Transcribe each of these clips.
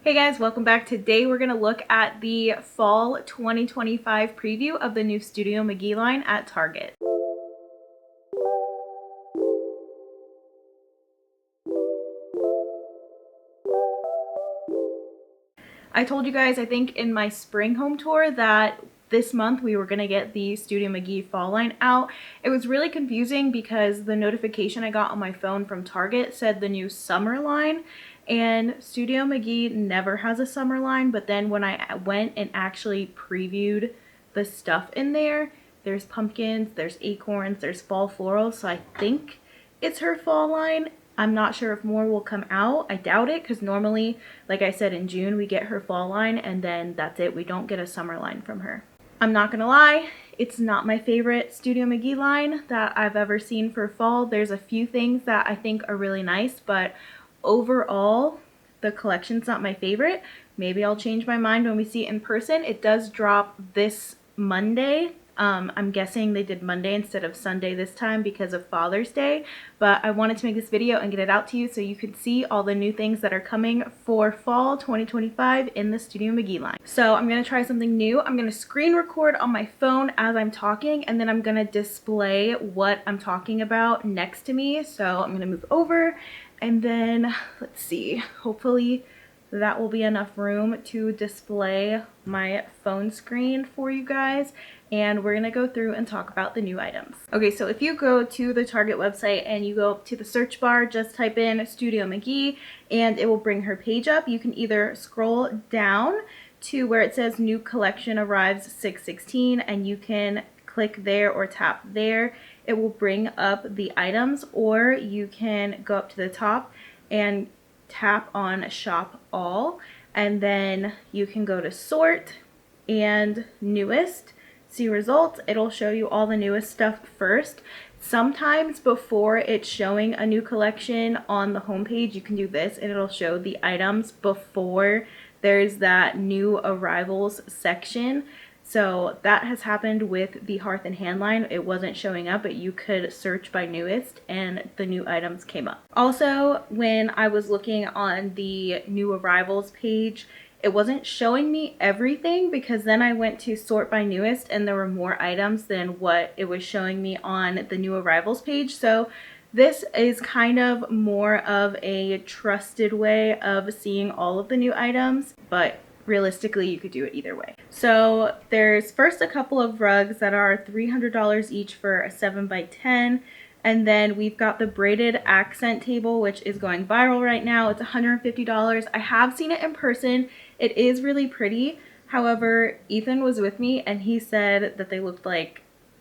Hey guys, welcome back. Today we're going to look at the fall 2025 preview of the new Studio McGee line at Target. I told you guys, I think in my spring home tour, that this month we were going to get the Studio McGee fall line out. It was really confusing because the notification I got on my phone from Target said the new summer line, and Studio McGee never has a summer line. But then when I went and actually previewed the stuff in there, there's pumpkins, there's acorns, there's fall florals, so I think it's her fall line. I'm not sure if more will come out. I doubt it, because normally, like I said, in June we get her fall line and then that's it. We don't get a summer line from her. I'm not gonna lie, it's not my favorite Studio McGee line that I've ever seen for fall. There's a few things that I think are really nice, but overall, the collection's not my favorite. Maybe I'll change my mind when we see it in person. It does drop this Monday. I'm guessing they did Monday instead of Sunday this time because of Father's Day, but I wanted to make this video and get it out to you so you could see all the new things that are coming for fall 2025 in the Studio McGee line. So I'm going to try something new. I'm going to screen record on my phone as I'm talking, and then I'm going to display what I'm talking about next to me. So I'm going to move over, and then let's see, hopefully that will be enough room to display my phone screen for you guys, and we're gonna go through and talk about the new items. Okay, so if you go to the Target website and you go up to the search bar, just type in Studio McGee and it will bring her page up. You can either scroll down to where it says new collection arrives 6/16, and you can click there or tap there. It will bring up the items, or you can go up to the top and tap on shop all, and then you can go to sort and newest, see results. It'll show you all the newest stuff first. Sometimes before it's showing a new collection on the homepage, you can do this and it'll show the items before there's that new arrivals section. So that has happened with the Hearth and Hand line. It wasn't showing up, but you could search by newest and the new items came up. Also, when I was looking on the new arrivals page, it wasn't showing me everything, because then I went to sort by newest and there were more items than what it was showing me on the new arrivals page. So this is kind of more of a trusted way of seeing all of the new items, but realistically you could do it either way. So there's first a couple of rugs that are $300 each for a 7x10, and then we've got the braided accent table, which is going viral right now. It's $150. I have seen it in person. It is really pretty. However, Ethan was with me and he said that they looked like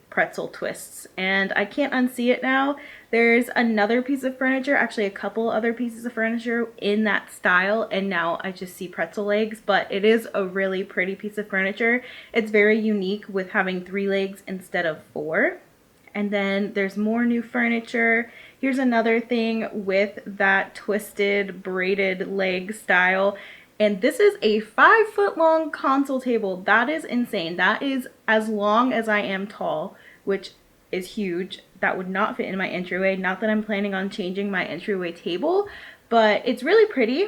pretzel twists, and I can't unsee it now. There's another piece of furniture, actually a couple other pieces of furniture in that style, and now I just see pretzel legs, but it is a really pretty piece of furniture. It's very unique with having 3 legs instead of 4. And then there's more new furniture. Here's another thing with that twisted braided leg style. And this is a 5-foot long console table. That is insane. That is as long as I am tall, which is huge. That would not fit in my entryway. Not that I'm planning on changing my entryway table, but it's really pretty,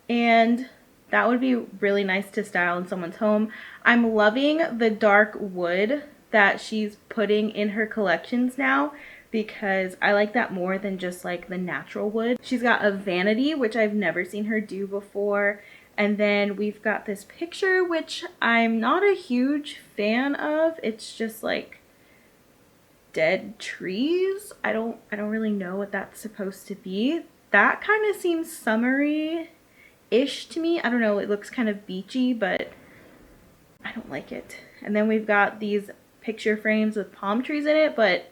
and that would be really nice to style in someone's home. I'm loving the dark wood that she's putting in her collections now, because I like that more than just like the natural wood. She's got a vanity, which I've never seen her do before. And then we've got this picture, which I'm not a huge fan of. It's just like dead trees. I don't really know what that's supposed to be. That kind of seems summery-ish to me. I don't know, it looks kind of beachy, but I don't like it. And then we've got these picture frames with palm trees in it, but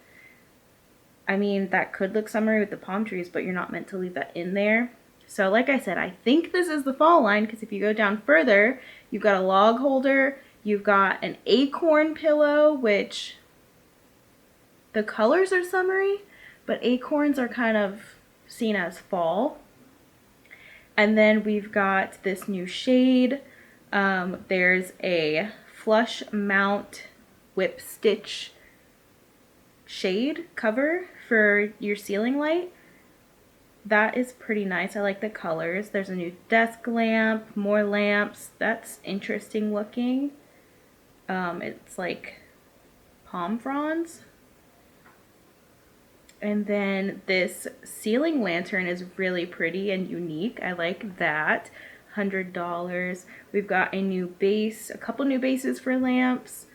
I mean, that could look summery with the palm trees, but you're not meant to leave that in there. So like I said, I think this is the fall line, because if you go down further, you've got a log holder, you've got an acorn pillow, which the colors are summery, but acorns are kind of seen as fall. And then we've got this new shade. There's a flush mount whip stitch shade cover for your ceiling light. that is pretty nice. I like the colors. There's a new desk lamp, more lamps. That's interesting looking. It's like palm fronds. And then this ceiling lantern is really pretty and unique. I like that. $100. We've got a new base, a couple new bases for lamps.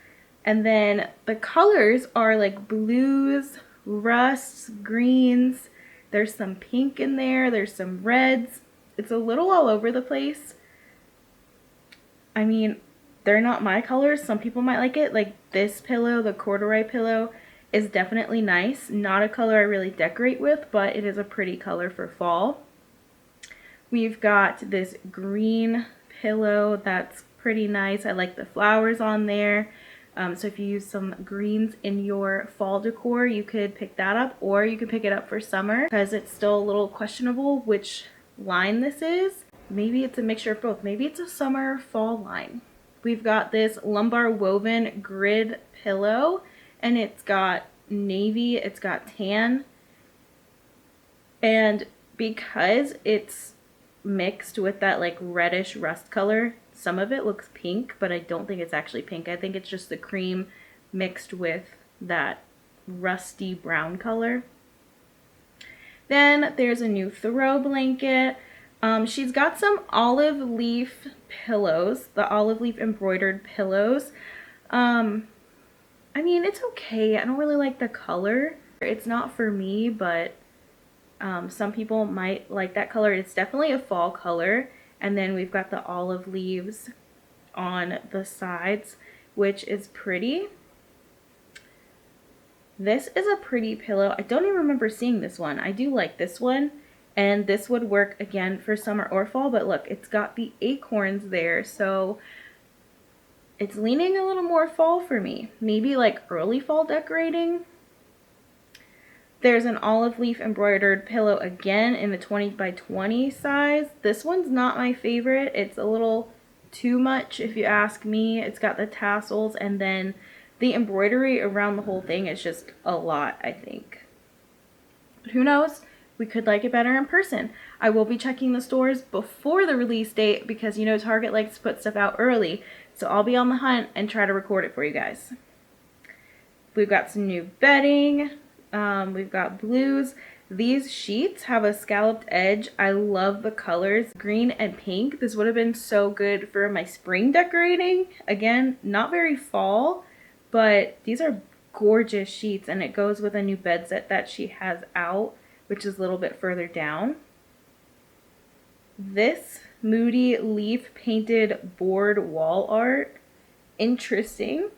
And then the colors are like blues, rusts, greens. There's some pink in there. There's some reds. It's a little all over the place. I mean, they're not my colors. Some people might like it. Like this pillow, the corduroy pillow, is definitely nice. Not a color I really decorate with, but it is a pretty color for fall. We've got this green pillow that's pretty nice. I like the flowers on there. So if you use some greens in your fall decor, you could pick that up, or you could pick it up for summer because it's still a little questionable which line this is. Maybe it's a mixture of both. Maybe it's a summer fall line. We've got this lumbar woven grid pillow, and it's got navy, it's got tan, and because it's mixed with that like reddish rust color, some of it looks pink, but I don't think it's actually pink. I think it's just the cream mixed with that rusty brown color. Then there's a new throw blanket. She's got some olive leaf pillows, the olive leaf embroidered pillows. I mean, it's okay. I don't really like the color. It's not for me, but some people might like that color. It's definitely a fall color. And then we've got the olive leaves on the sides, which is pretty. This is a pretty pillow. I don't even remember seeing this one. I do like this one. And this would work again for summer or fall. But look, it's got the acorns there. So it's leaning a little more fall for me. Maybe like early fall decorating. There's an olive leaf embroidered pillow again in the 20 by 20 size. This one's not my favorite. It's a little too much if you ask me. It's got the tassels, and then the embroidery around the whole thing is just a lot, I think. But who knows? We could like it better in person. I will be checking the stores before the release date because, you know, Target likes to put stuff out early. So I'll be on the hunt and try to record it for you guys. We've got some new bedding. We've got blues. These sheets have a scalloped edge. I love the colors, green and pink. This would have been so good for my spring decorating. Again, not very fall, but these are gorgeous sheets, and it goes with a new bed set that she has out, which is a little bit further down. This moody leaf painted board wall art, interesting.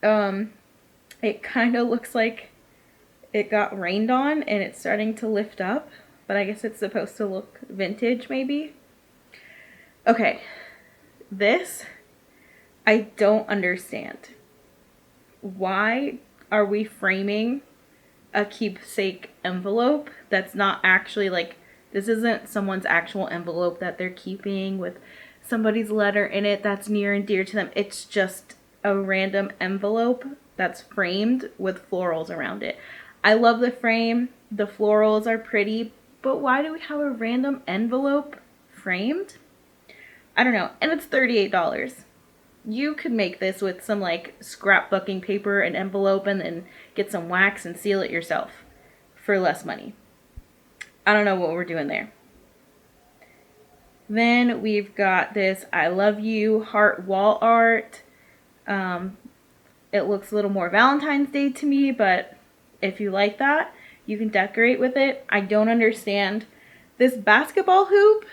It kind of looks like it got rained on and it's starting to lift up, but I guess it's supposed to look vintage maybe. Okay, this I don't understand. Why are we framing a keepsake envelope that's not actually like, this isn't someone's actual envelope that they're keeping with somebody's letter in it that's near and dear to them. It's just a random envelope that's framed with florals around it. I love the frame. The florals are pretty, but why do we have a random envelope framed? I don't know. And it's $38. You could make this with some like scrapbooking paper and envelope and then get some wax and seal it yourself for less money. I don't know what we're doing there. Then we've got this I love you heart wall art. It looks a little more Valentine's Day to me, but if you like that, you can decorate with it. I don't understand this basketball hoop.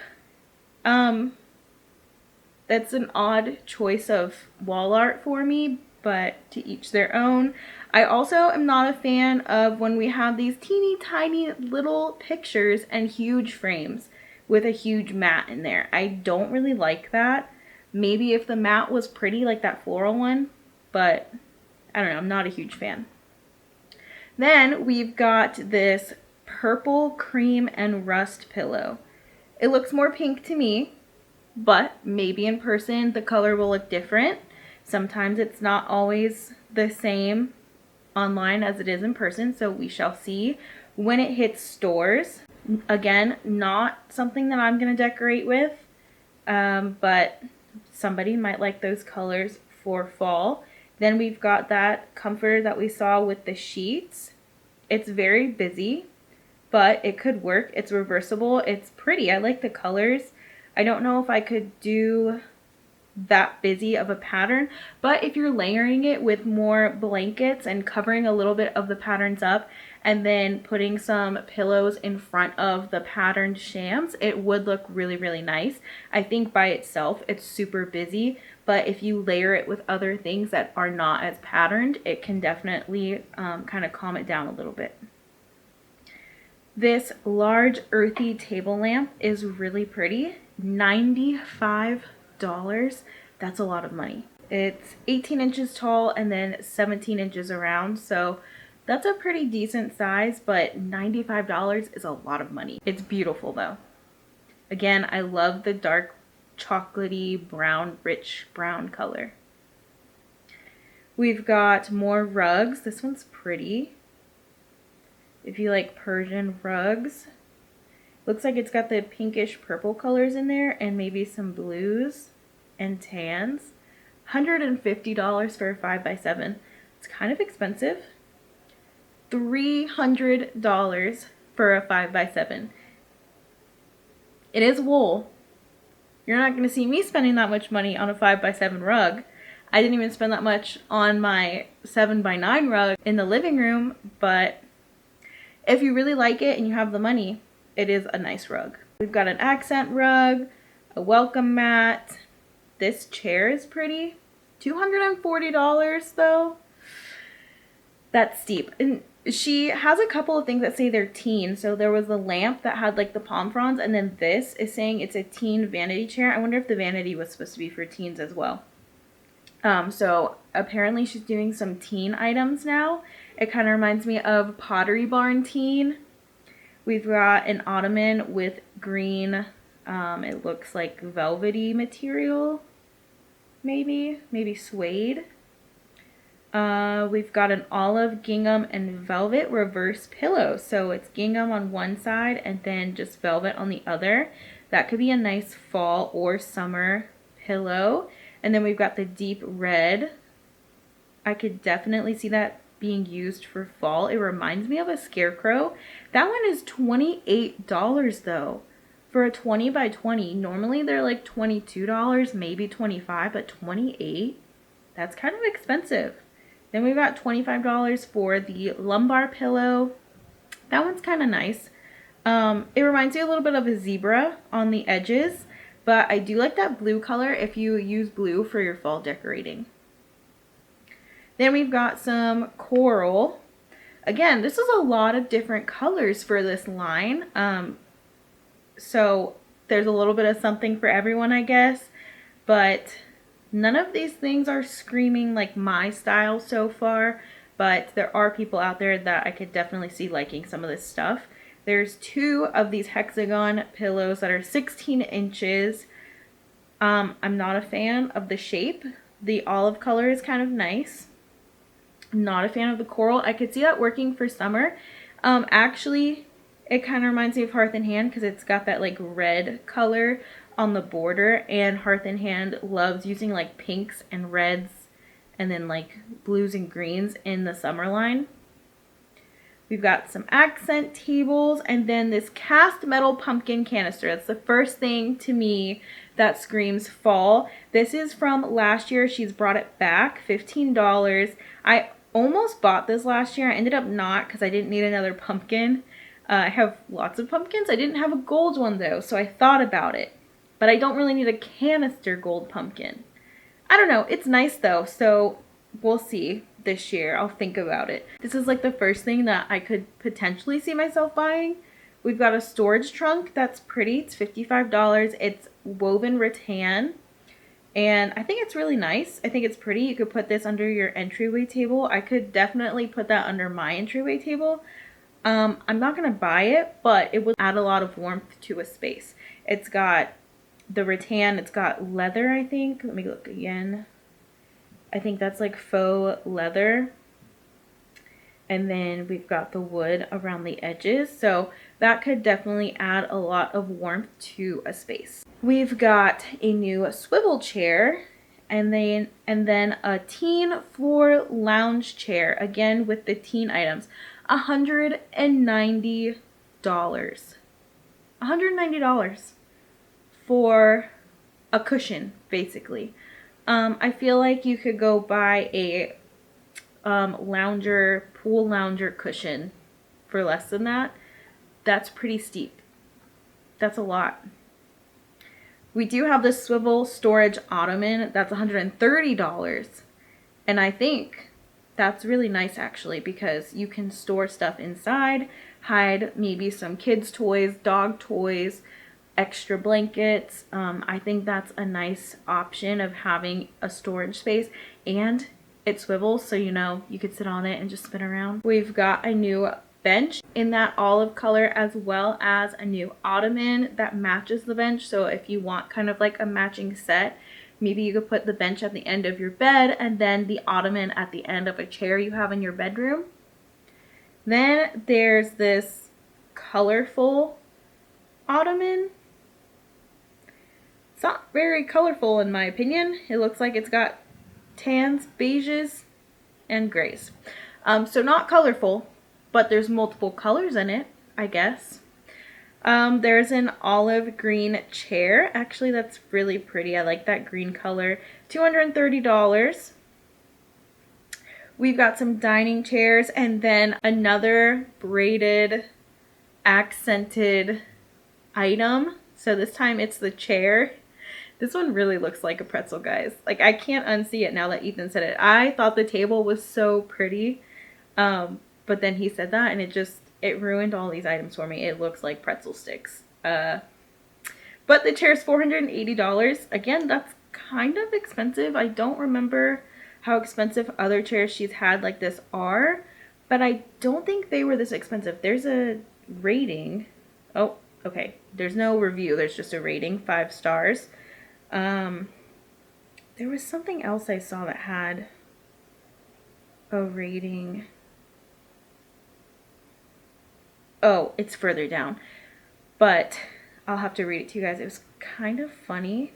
That's an odd choice of wall art for me, but to each their own. I also am not a fan of when we have these teeny tiny little pictures and huge frames with a huge mat in there. I don't really like that. Maybe if the mat was pretty like that floral one, but I don't know, I'm not a huge fan. Then we've got this purple cream and rust pillow. It looks more pink to me, but maybe in person the color will look different. Sometimes it's not always the same online as it is in person, so we shall see when it hits stores. Again, not something that I'm going to decorate with, but somebody might like those colors for fall. Then we've got that comforter that we saw with the sheets. It's very busy, but it could work. It's reversible. It's pretty. I like the colors. I don't know if I could do that busy of a pattern, but if you're layering it with more blankets and covering a little bit of the patterns up and then putting some pillows in front of the patterned shams, it would look really, really nice. I think by itself it's super busy, but if you layer it with other things that are not as patterned, it can definitely kind of calm it down a little bit. This large earthy table lamp is really pretty. $95. That's a lot of money. It's 18 inches tall and then 17 inches around, so that's a pretty decent size, but $95 is a lot of money. It's beautiful though. Again, I love the dark chocolatey brown, rich brown color. We've got more rugs. This one's pretty. If you like Persian rugs. Looks like it's got the pinkish purple colors in there and maybe some blues and tans. $150 for a 5x7. It's kind of expensive. $300 for a 5x7. It is wool. You're not going to see me spending that much money on a 5x7 rug. I didn't even spend that much on my 7x9 rug in the living room, but if you really like it and you have the money, it is a nice rug. We've got an accent rug, a welcome mat. This chair is pretty. $240 though. That's steep. And she has a couple of things that say they're teen. So there was the lamp that had like the palm fronds, and then this is saying it's a teen vanity chair. I wonder if the vanity was supposed to be for teens as well. So apparently she's doing some teen items now. It kind of reminds me of Pottery Barn teen. We've got an ottoman with green, it looks like velvety material, maybe suede. We've got an olive, gingham, and velvet reverse pillow. So it's gingham on one side and then just velvet on the other. That could be a nice fall or summer pillow. And then we've got the deep red. I could definitely see that being used for fall. It reminds me of a scarecrow. That one is $28 though for a 20x20. Normally they're like $22, maybe $25, but $28, that's kind of expensive. Then we've got $25 for the lumbar pillow. That one's kind of nice. It reminds me a little bit of a zebra on the edges, but I do like that blue color if you use blue for your fall decorating. Then we've got some coral. Again, this is a lot of different colors for this line. So there's a little bit of something for everyone, I guess. But none of these things are screaming like my style so far. But there are people out there that I could definitely see liking some of this stuff. There's two of these hexagon pillows that are 16 inches. I'm not a fan of the shape. The olive color is kind of nice. Not a fan of the coral. I could see that working for summer. Actually, it kind of reminds me of Hearth and Hand because it's got that like red color on the border, and Hearth and Hand loves using like pinks and reds and then like blues and greens in the summer line. We've got some accent tables and then this cast metal pumpkin canister. That's the first thing to me that screams fall. This is from last year. She's brought it back, $15. I almost bought this last year. I ended up not because I didn't need another pumpkin. I have lots of pumpkins. I didn't have a gold one though, so I thought about it. But I don't really need a canister gold pumpkin. I don't know. It's nice though, so we'll see this year. I'll think about it. This is like the first thing that I could potentially see myself buying. We've got a storage trunk that's pretty. It's $55. It's woven rattan. And I think it's really nice. I think it's pretty. You could put this under your entryway table. I could definitely put that under my entryway table. I'm not going to buy it, but it would add a lot of warmth to a space. It's got the rattan. It's got leather, I think. Let me look again. I think that's like faux leather. and then we've got the wood around the edges, so that could definitely add a lot of warmth to a space. We've got a new swivel chair, and then a teen floor lounge chair, again with the teen items. $190. $190 for a cushion, basically. I feel like you could go buy a pool lounger cushion for less than that. That's pretty steep. That's a lot. We do have this swivel storage ottoman. That's $130. And I think that's really nice actually, because you can store stuff inside, hide maybe some kids' toys, dog toys, extra blankets. I think that's a nice option of having a storage space, and it swivels, so you know you could sit on it and just spin around. We've got a new bench in that olive color, as well as a new ottoman that matches the bench. So if you want kind of like a matching set, maybe you could put the bench at the end of your bed and then the ottoman at the end of a chair you have in your bedroom. Then there's this colorful ottoman. It's not very colorful in my opinion. It looks like it's got tans, beiges, and grays. So not colorful, but there's multiple colors in it, I guess. There's an olive green chair. Actually, that's really pretty. I like that green color. $230. We've got some dining chairs, and then another braided accented item. So this time it's the chair. This one really looks like a pretzel, guys. Like, I can't unsee it now that Ethan said it. I thought the table was so pretty, but then he said that and it ruined all these items for me. It looks like pretzel sticks. But the chair's $480. Again, that's kind of expensive. I don't remember how expensive other chairs she's had like this are, but I don't think they were this expensive. There's a rating. Oh, okay. There's no review. There's just a rating, 5 stars. There was something else I saw that had a rating. Oh, it's further down, but I'll have to read it to you guys. It was kind of funny.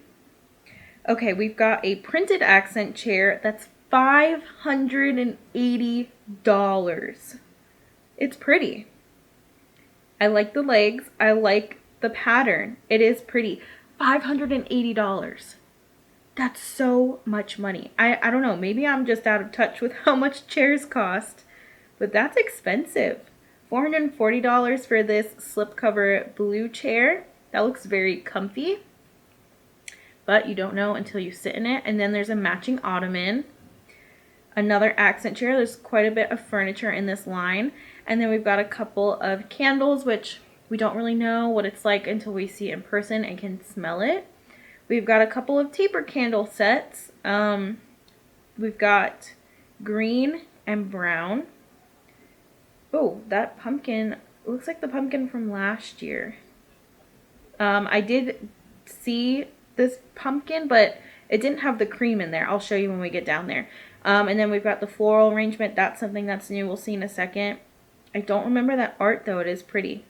Okay, we've got a printed accent chair that's $580. It's pretty. I like the legs. I like the pattern. It is pretty. $580. That's so much money. I don't know. Maybe I'm just out of touch with how much chairs cost, but that's expensive. $440 for this slipcover blue chair. That looks very comfy, but you don't know until you sit in it. And then there's a matching ottoman. Another accent chair. There's quite a bit of furniture in this line. And then we've got a couple of candles, which we don't really know what it's like until we see it in person and can smell it. We've got a couple of taper candle sets. We've got green and brown. Oh, that pumpkin looks like the pumpkin from last year. I did see this pumpkin, but it didn't have the cream in there. I'll show you when we get down there. And then we've got the floral arrangement. That's something that's new. We'll see in a second. I don't remember that art, though. It is pretty.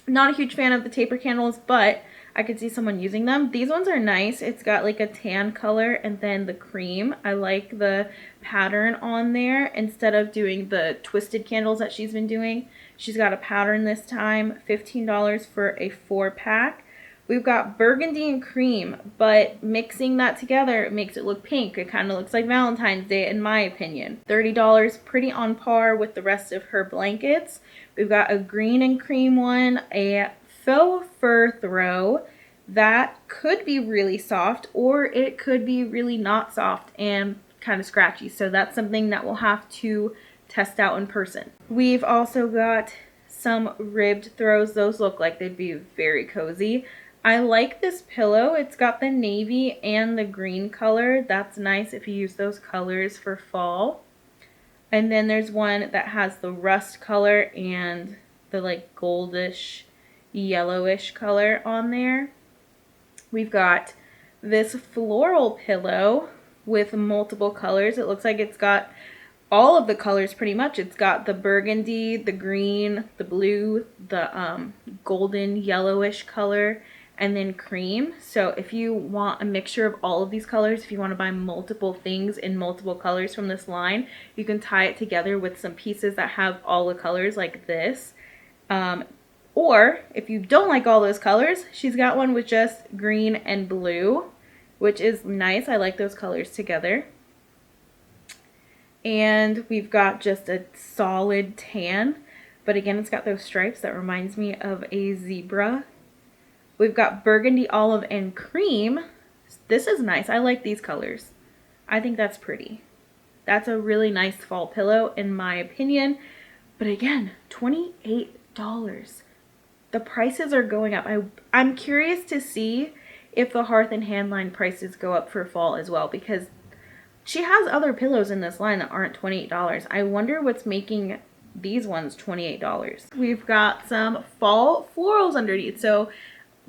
Not a huge fan of the taper candles, but I could see someone using them. These ones are nice. It's got like a tan color and then the cream. I like the pattern on there instead of doing the twisted candles that she's been doing. She's got a pattern this time. $15 for a 4-pack. We've got burgundy and cream, but mixing that together makes it look pink. It kind of looks like Valentine's Day in my opinion. $30, pretty on par with the rest of her blankets. We've got a green and cream one, a faux fur throw that could be really soft, or it could be really not soft and kind of scratchy. So that's something that we'll have to test out in person. We've also got some ribbed throws. Those look like they'd be very cozy. I like this pillow. It's got the navy and the green color. That's nice if you use those colors for fall. And then there's one that has the rust color and the like goldish, yellowish color on there. We've got this floral pillow with multiple colors. It looks like it's got all of the colors pretty much. It's got the burgundy, the green, the blue, the golden yellowish color, and then cream. So if you want a mixture of all of these colors, if you want to buy multiple things in multiple colors from this line, you can tie it together with some pieces that have all the colors like this. Or if you don't like all those colors, she's got one with just green and blue, which is nice. I like those colors together. And we've got just a solid tan, but again, it's got those stripes that reminds me of a zebra. We've got burgundy, olive, and cream. This is nice. I like these colors. I think that's pretty. That's a really nice fall pillow in my opinion. But again, $28. The prices are going up. I'm curious to see if the Hearth and Hand line prices go up for fall as well, because she has other pillows in this line that aren't $28. I wonder what's making these ones $28. We've got some fall florals underneath. So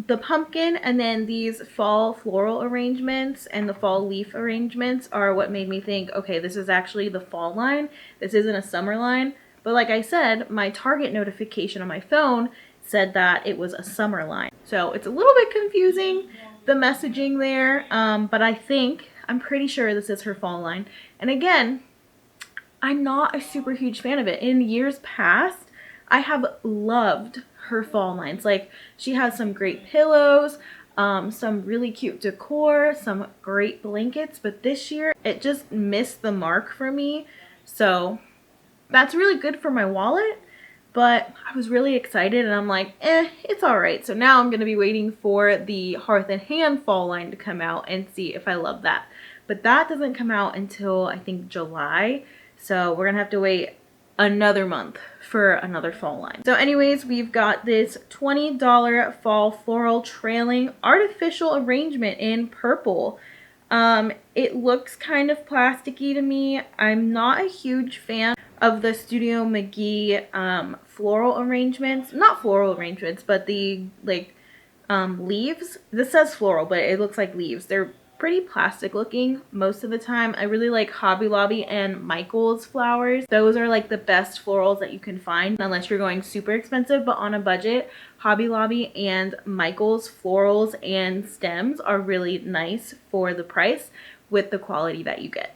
the pumpkin and then these fall floral arrangements and the fall leaf arrangements are what made me think, okay, this is actually the fall line. This isn't a summer line. But like I said, my Target notification on my phone said that it was a summer line. So it's a little bit confusing, the messaging there, but I'm pretty sure this is her fall line. And again, I'm not a super huge fan of it. In years past, I have loved her fall lines. Like, she has some great pillows, some really cute decor, some great blankets, but this year it just missed the mark for me. So that's really good for my wallet, but I was really excited and I'm like, it's all right. So now I'm going to be waiting for the Hearth and Hand fall line to come out and see if I love that. But that doesn't come out until I think July. So we're going to have to wait another month for another fall line. So anyways, we've got this $20 fall floral trailing artificial arrangement in purple. It looks kind of plasticky to me. I'm not a huge fan of the Studio McGee floral arrangements. Not floral arrangements, but the leaves. This says floral, but it looks like leaves. They're pretty plastic looking most of the time. I really like Hobby Lobby and Michael's flowers. Those are like the best florals that you can find unless you're going super expensive, but on a budget, Hobby Lobby and Michael's florals and stems are really nice for the price with the quality that you get.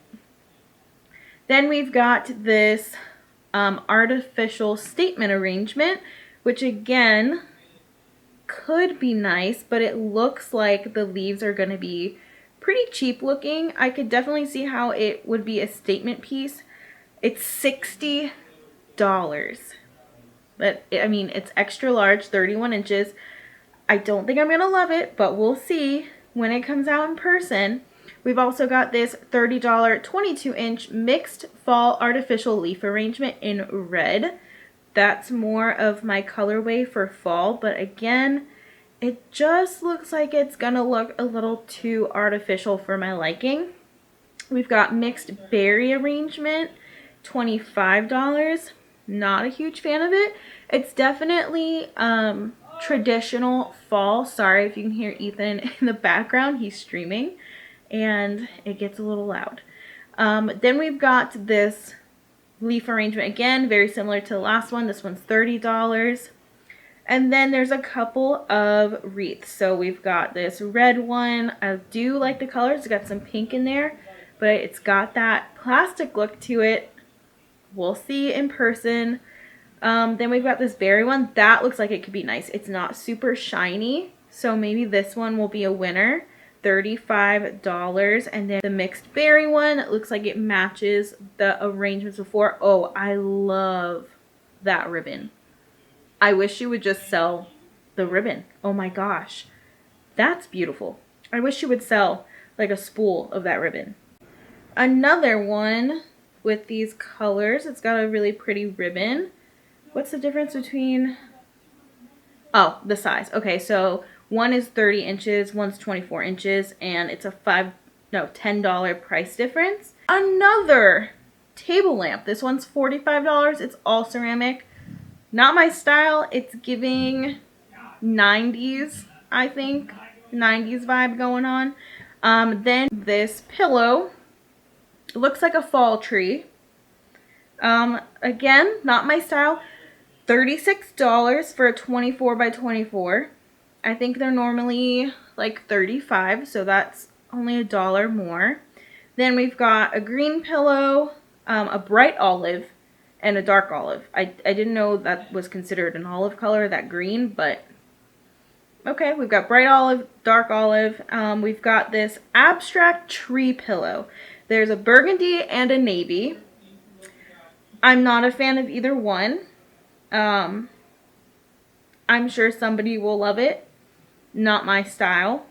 Then we've got this artificial statement arrangement, which again could be nice, but it looks like the leaves are going to be pretty cheap looking. I could definitely see how it would be a statement piece. It's $60. But I mean, it's extra large, 31 inches. I don't think I'm gonna love it, but we'll see when it comes out in person. We've also got this $30 22-inch mixed fall artificial leaf arrangement in red. That's more of my colorway for fall, but again, it just looks like it's gonna look a little too artificial for my liking. We've got mixed berry arrangement, $25. Not a huge fan of it. It's definitely traditional fall. Sorry if you can hear Ethan in the background. He's streaming and it gets a little loud. Then we've got this leaf arrangement. Again, very similar to the last one. This one's $30. And then there's a couple of wreaths. So we've got this red one. I do like the colors. It's got some pink in there, but it's got that plastic look to it. We'll see in person. Then we've got this berry one. That looks like it could be nice. It's not super shiny, so maybe this one will be a winner. $35. And then the mixed berry one, it looks like it matches the arrangements before. Oh, I love that ribbon. I wish you would just sell the ribbon. Oh my gosh, that's beautiful. I wish you would sell like a spool of that ribbon. Another one with these colors. It's got a really pretty ribbon. What's the difference between, oh, the size. Okay, so one is 30 inches, one's 24 inches, and it's a $10 price difference. Another table lamp. This one's $45. It's all ceramic. Not my style. It's giving 90s, I think. 90s vibe going on. Then this pillow. It looks like a fall tree. Again, not my style. $36 for a 24 by 24. I think they're normally like $35, so that's only $1 more. Then we've got a green pillow, a bright olive, and a dark olive. I didn't know that was considered an olive color, that green, but okay. We've got bright olive, dark olive. We've got this abstract tree pillow. There's a burgundy and a navy. I'm not a fan of either one. I'm sure somebody will love it. Not my style.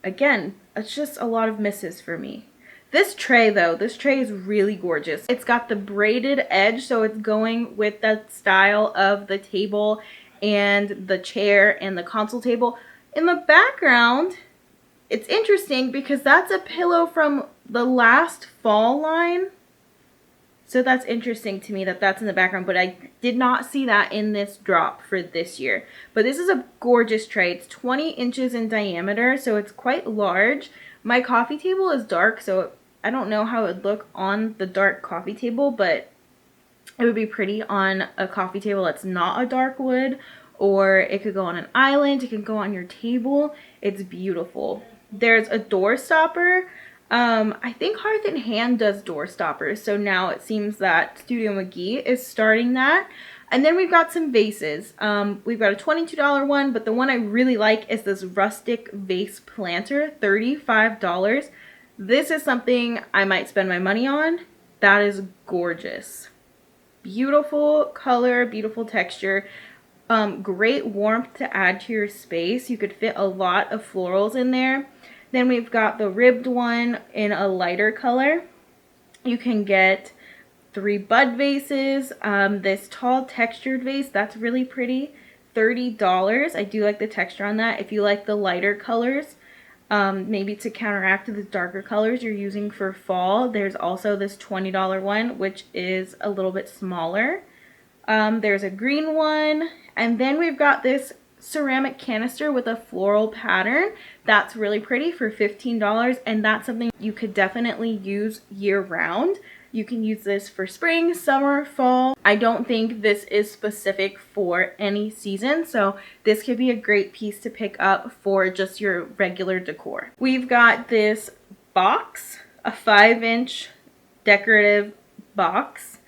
Again, it's just a lot of misses for me. This tray though, this tray is really gorgeous. It's got the braided edge, so it's going with the style of the table and the chair and the console table. In the background, it's interesting because that's a pillow from the last fall line. So that's interesting to me that that's in the background, but I did not see that in this drop for this year. But this is a gorgeous tray. It's 20 inches in diameter, so it's quite large. My coffee table is dark, so I don't know how it would look on the dark coffee table, but it would be pretty on a coffee table that's not a dark wood, or it could go on an island, it can go on your table. It's beautiful. There's a door stopper. I think Hearth and Hand does door stoppers, so now it seems that Studio McGee is starting that. And then we've got some vases. We've got a $22 one, but the one I really like is this rustic vase planter, $35. This is something I might spend my money on. That is gorgeous. Beautiful color, beautiful texture. Great warmth to add to your space. You could fit a lot of florals in there. Then we've got the ribbed one in a lighter color. You can get 3 bud vases. This tall textured vase, that's really pretty. $30. I do like the texture on that. If you like the lighter colors, maybe to counteract the darker colors you're using for fall, there's also this $20 one, which is a little bit smaller. There's a green one, and then we've got this ceramic canister with a floral pattern. That's really pretty for $15, and that's something you could definitely use year round. You can use this for spring, summer, fall. I don't think this is specific for any season, so this could be a great piece to pick up for just your regular decor. We've got this box, a 5-inch decorative box.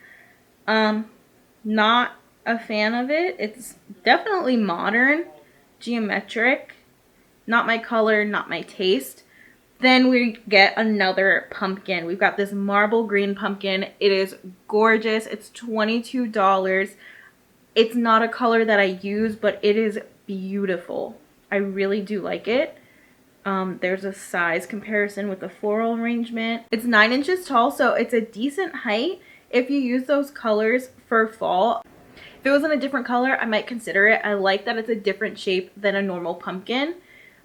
Not a fan of it. It's definitely modern, geometric, not my color, not my taste. Then we get another pumpkin. We've got this marble green pumpkin. It is gorgeous. It's $22. It's not a color that I use, but it is beautiful. I really do like it. There's a size comparison with the floral arrangement. It's 9 inches tall, so it's a decent height if you use those colors for fall. If it was in a different color, I might consider it. I like that it's a different shape than a normal pumpkin.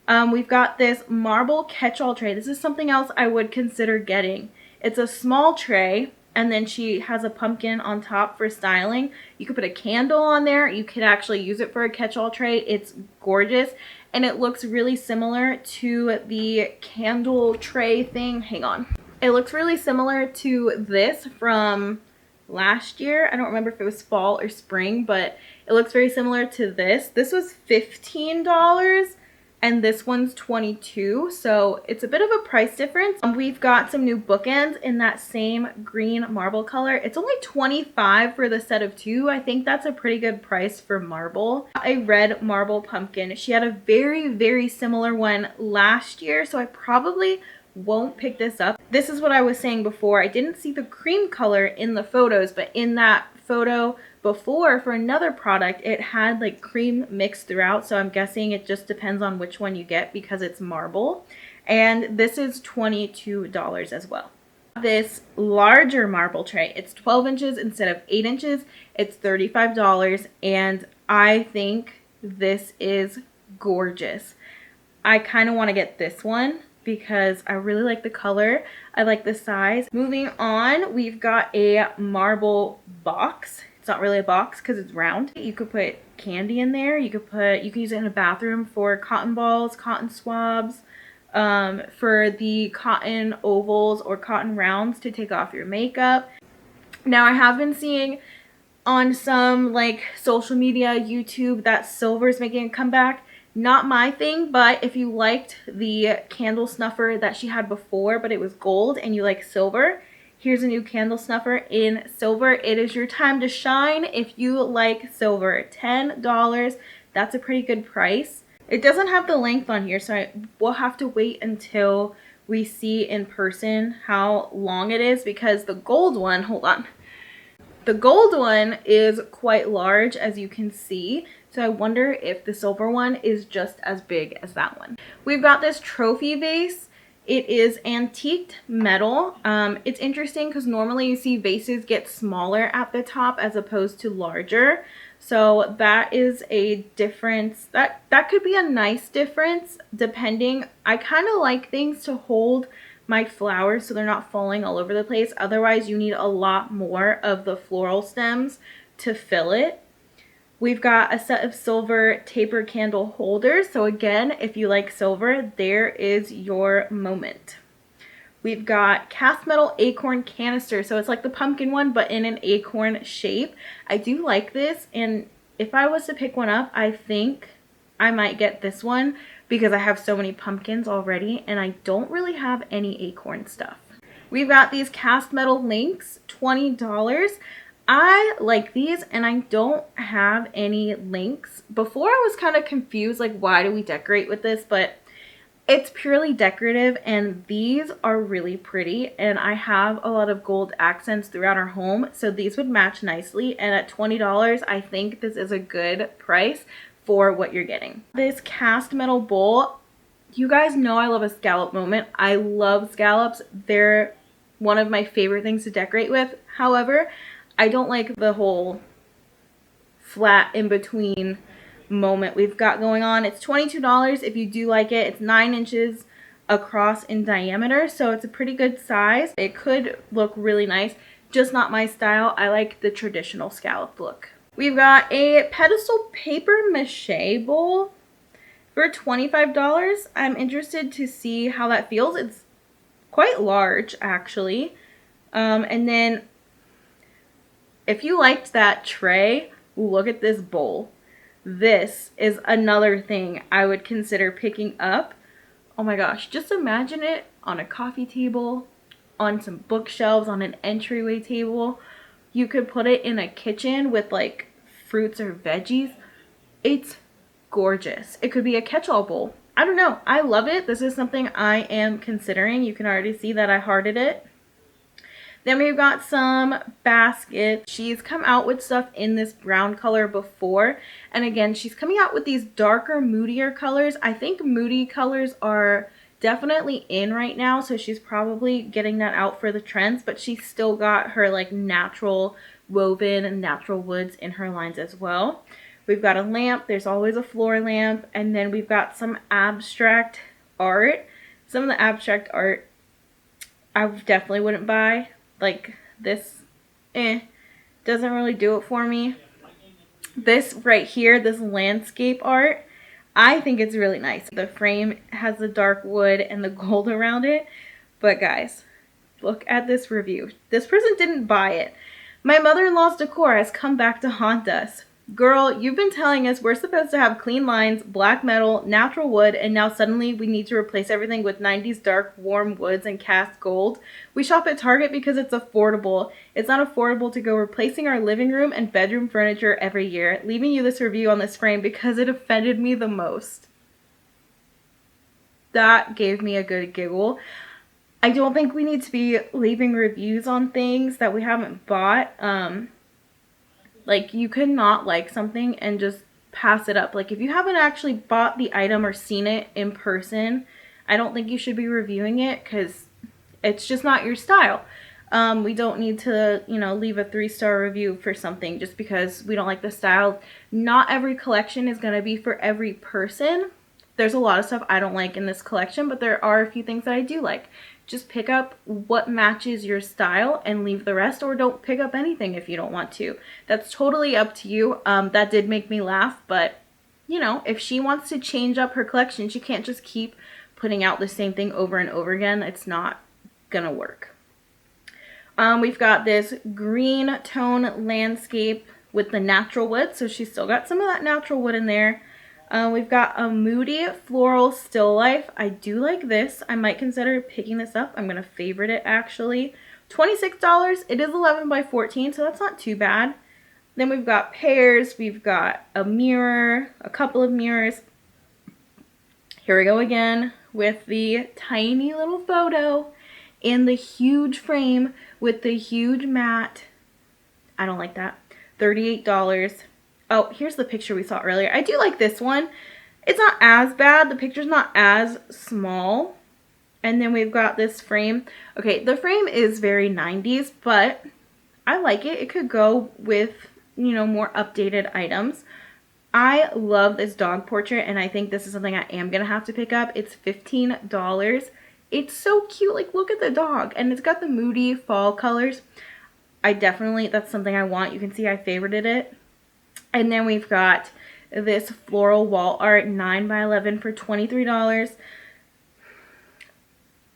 We've got this marble catch-all tray. This is something else I would consider getting. It's a small tray, and then she has a pumpkin on top for styling. You could put a candle on there. You could actually use it for a catch-all tray. It's gorgeous, and it looks really similar to the candle tray thing. Hang on. It looks really similar to this from last year. I don't remember if it was fall or spring, but it looks very similar to this. This was $15 and this one's $22, so it's a bit of a price difference. We've got some new bookends in that same green marble color. It's only $25 for the set of 2. I think that's a pretty good price for marble. A red marble pumpkin. She had a very, very similar one last year, so I probably won't pick this up. This is what I was saying before. I didn't see the cream color in the photos, but in that photo before for another product, it had like cream mixed throughout, so I'm guessing it just depends on which one you get because it's marble. And this is $22 as well. This larger marble tray, it's 12 inches instead of 8 inches. It's $35, and I think this is gorgeous. I kind of want to get this one because I really like the color. I like the size. Moving on, we've got a marble box. It's not really a box because it's round. You could put candy in there. You can use it in a bathroom for cotton balls, cotton swabs, for the cotton ovals or cotton rounds to take off your makeup. Now I have been seeing on some like social media, YouTube, that silver is making a comeback. Not my thing, but if you liked the candle snuffer that she had before, but it was gold, and you like silver, here's a new candle snuffer in silver. It is your time to shine if you like silver. $10. That's a pretty good price. It doesn't have the length on here, so we'll have to wait until we see in person how long it is, because the gold one, hold on. The gold one is quite large, as you can see. So I wonder if the silver one is just as big as that one. We've got this trophy vase. It is antiqued metal. It's interesting because normally you see vases get smaller at the top as opposed to larger. So that is a difference. That could be a nice difference depending. I kind of like things to hold my flowers so they're not falling all over the place. Otherwise, you need a lot more of the floral stems to fill it. We've got a set of silver taper candle holders. So again, if you like silver, there is your moment. We've got cast metal acorn canister. So it's like the pumpkin one, but in an acorn shape. I do like this, and if I was to pick one up, I think I might get this one because I have so many pumpkins already and I don't really have any acorn stuff. We've got these cast metal links, $20. I like these, and I don't have any links. Before I was kind of confused, like, why do we decorate with this? But it's purely decorative, and these are really pretty, and I have a lot of gold accents throughout our home, so these would match nicely. And at $20, I think this is a good price for what you're getting. This cast metal bowl, you guys know I love a scallop moment. I love scallops. They're one of my favorite things to decorate with. However, I don't like the whole flat in between moment we've got going on. It's $22 if you do like it. It's 9 inches across in diameter, so it's a pretty good size. It could look really nice, just not my style. I like the traditional scallop look. We've got a pedestal paper mache bowl for $25. I'm interested to see how that feels. It's quite large, actually. And then if you liked that tray, look at this bowl. This is another thing I would consider picking up. Oh my gosh, just imagine it on a coffee table, on some bookshelves, on an entryway table. You could put it in a kitchen with like fruits or veggies. It's gorgeous. It could be a catch-all bowl. I don't know. I love it. This is something I am considering. You can already see that I hearted it. Then we've got some baskets. She's come out with stuff in this brown color before. And again, she's coming out with these darker, moodier colors. I think moody colors are definitely in right now, so she's probably getting that out for the trends, but she's still got her like natural woven and natural woods in her lines as well. We've got a lamp. There's always a floor lamp. And then we've got some abstract art. Some of the abstract art I definitely wouldn't buy. Like this, doesn't really do it for me. This right here, this landscape art, I think it's really nice. The frame has the dark wood and the gold around it. But guys, look at this review. This person didn't buy it. My mother-in-law's decor has come back to haunt us. Girl, you've been telling us we're supposed to have clean lines, black metal, natural wood, and now suddenly we need to replace everything with 90s dark, warm woods and cast gold. We shop at Target because it's affordable. It's not affordable to go replacing our living room and bedroom furniture every year. Leaving you this review on this frame because it offended me the most. That gave me a good giggle. I don't think we need to be leaving reviews on things that we haven't bought. Like, you could not like something and just pass it up. Like, if you haven't actually bought the item or seen it in person, I don't think you should be reviewing it because it's just not your style. We don't need to, you know, leave a 3-star review for something just because we don't like the style. Not every collection is going to be for every person. There's a lot of stuff I don't like in this collection, but there are a few things that I do like. Just pick up what matches your style and leave the rest, or don't pick up anything if you don't want to. That's totally up to you. That did make me laugh, but you know, if she wants to change up her collection, she can't just keep putting out the same thing over and over again. It's not gonna work. We've got this green tone landscape with the natural wood, so she's still got some of that natural wood in there. We've got a moody floral still life. I do like this. I might consider picking this up. I'm going to favorite it actually. $26. It is 11 by 14, so that's not too bad. Then we've got pears. We've got a mirror, a couple of mirrors. Here we go again with the tiny little photo in the huge frame with the huge mat. I don't like that. $38. Oh, here's the picture we saw earlier. I do like this one. It's not as bad. The picture's not as small. And then we've got this frame. Okay, the frame is very 90s, but I like it. It could go with, you know, more updated items. I love this dog portrait, and I think this is something I am going to have to pick up. It's $15. It's so cute. Like, look at the dog. And it's got the moody fall colors. That's something I want. You can see I favorited it. And then we've got this floral wall art, 9 by 11 for $23.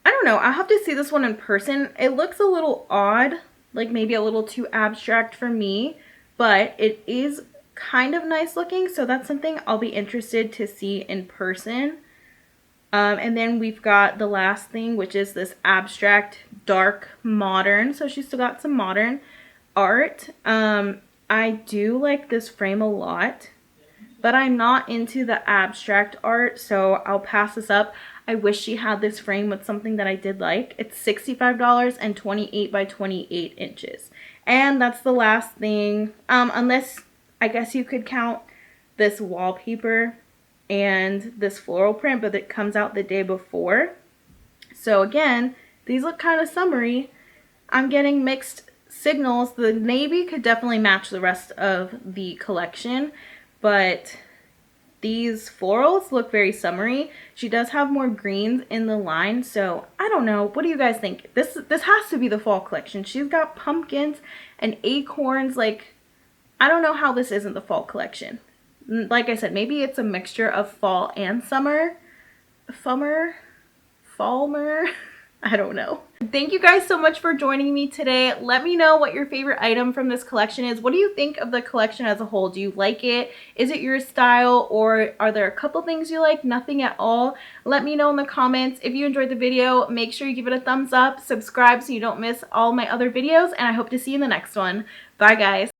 I don't know. I'll have to see this one in person. It looks a little odd, like maybe a little too abstract for me, but it is kind of nice looking, so that's something I'll be interested to see in person. And then we've got the last thing, which is this abstract dark modern, so she's still got some modern art. I do like this frame a lot, but I'm not into the abstract art, so I'll pass this up. I wish she had this frame with something that I did like. It's $65 and 28 by 28 inches. And that's the last thing, unless I guess you could count this wallpaper and this floral print, but it comes out the day before. So again, these look kind of summery. I'm getting mixed signals. The navy could definitely match the rest of the collection, but these florals look very summery. She does have more greens in the line, so I don't know. What do you guys think? This has to be the fall collection. She's got pumpkins and acorns. Like, I don't know how this isn't the fall collection. Like I said, maybe it's a mixture of fall and summer. Fallmer. I don't know. Thank you guys so much for joining me today. Let me know what your favorite item from this collection is. What do you think of the collection as a whole? Do you like it? Is it your style, or are there a couple things you like? Nothing at all? Let me know in the comments. If you enjoyed the video, make sure you give it a thumbs up, subscribe so you don't miss all my other videos, and I hope to see you in the next one. Bye guys.